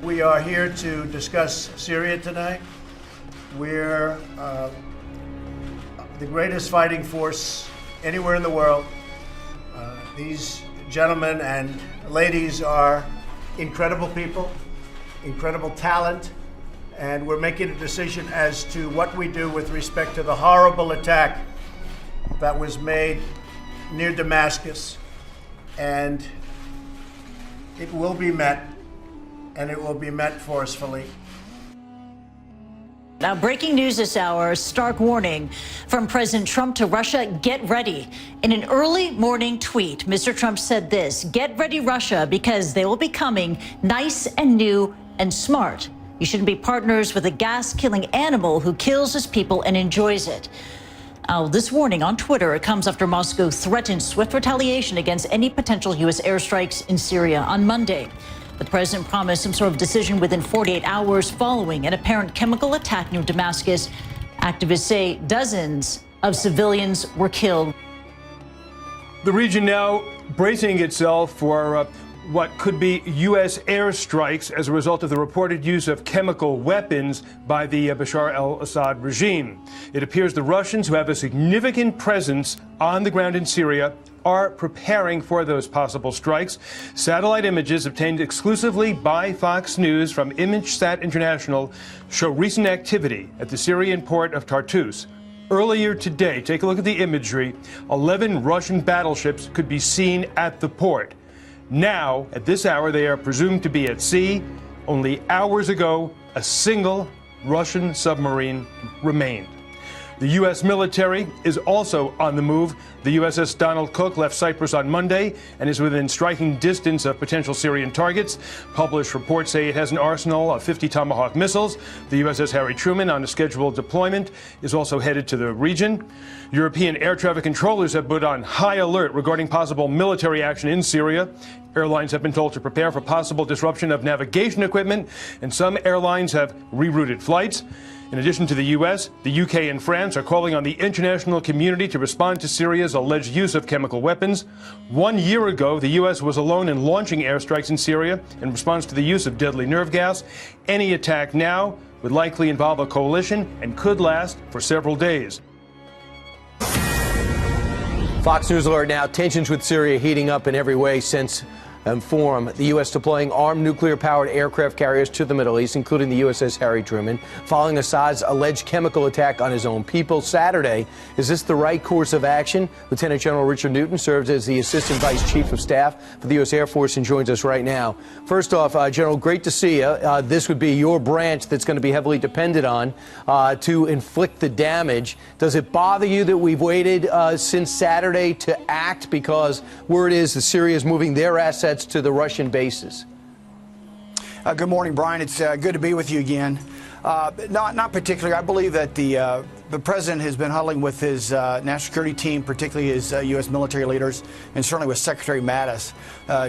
We are here to discuss Syria tonight. We're the greatest fighting force anywhere in the world. These gentlemen and ladies are incredible people, incredible talent, and we're making a decision as to what we do with respect to the horrible attack that was made near Damascus. And it will be met, and it will be met forcefully. Now, breaking news this hour, a stark warning from President Trump to Russia: get ready. In an early morning tweet, Mr. Trump said this: get ready, Russia, because they will be coming nice and new and smart. You shouldn't be partners with a gas-killing animal who kills his people and enjoys it. This warning on Twitter, it comes after Moscow threatened swift retaliation against any potential U.S. airstrikes in Syria on Monday. The president promised some sort of decision within 48 hours following an apparent chemical attack near Damascus. Activists say dozens of civilians were killed. The region now bracing itself for what could be U.S. airstrikes as a result of the reported use of chemical weapons by the Bashar al-Assad regime. It appears the Russians, who have a significant presence on the ground in Syria, are preparing for those possible strikes. Satellite images obtained exclusively by Fox News from ImageSat International show recent activity at the Syrian port of Tartus. Earlier today, take a look at the imagery, 11 Russian battleships could be seen at the port. Now, at this hour, they are presumed to be at sea. Only hours ago, a single Russian submarine remained. The U.S. military is also on the move. The USS Donald Cook left Cyprus on Monday and is within striking distance of potential Syrian targets. Published reports say it has an arsenal of 50 Tomahawk missiles. The USS Harry Truman, on a scheduled deployment, is also headed to the region. European air traffic controllers have put on high alert regarding possible military action in Syria. Airlines have been told to prepare for possible disruption of navigation equipment, and some airlines have rerouted flights. In addition to the U.S., the U.K. and France are calling on the international community to respond to Syria's alleged use of chemical weapons. 1 year ago, the U.S. was alone in launching airstrikes in Syria in response to the use of deadly nerve gas. Any attack now would likely involve a coalition and could last for several days. Fox News alert now. Tensions with Syria heating up in every way since form. The U.S. deploying armed nuclear-powered aircraft carriers to the Middle East, including the USS Harry Truman, following Assad's alleged chemical attack on his own people Saturday. Is this the right course of action? Lieutenant General Richard Newton serves as the Assistant Vice Chief of Staff for the U.S. Air Force and joins us right now. First off, General, great to see you. This would be your branch that's going to be heavily depended on to inflict the damage. Does it bother you that we've waited since Saturday to act, because word is that Syria is moving their assets to the Russian bases? Good morning, Brian. It's good to be with you again. Not particularly. I believe that the president has been huddling with his national security team, particularly his U.S. military leaders, and certainly with Secretary Mattis,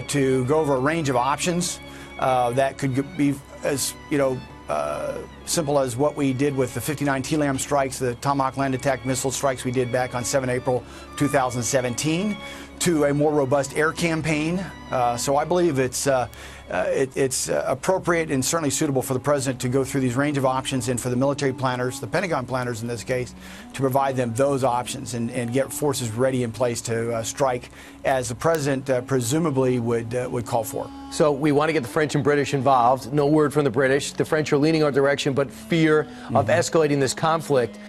to go over a range of options that could be as simple as what we did with the 59 TLAM strikes, the Tomahawk land attack missile strikes we did back on 7 April 2017, to a more robust air campaign. So I believe it's appropriate and certainly suitable for the president to go through these range of options, and for the military planners, the Pentagon planners in this case, to provide them those options and get forces ready in place to strike as the president presumably would call for. So we want to get the French and British involved. No word from the British. The French are leaning our direction, but fear of escalating this conflict.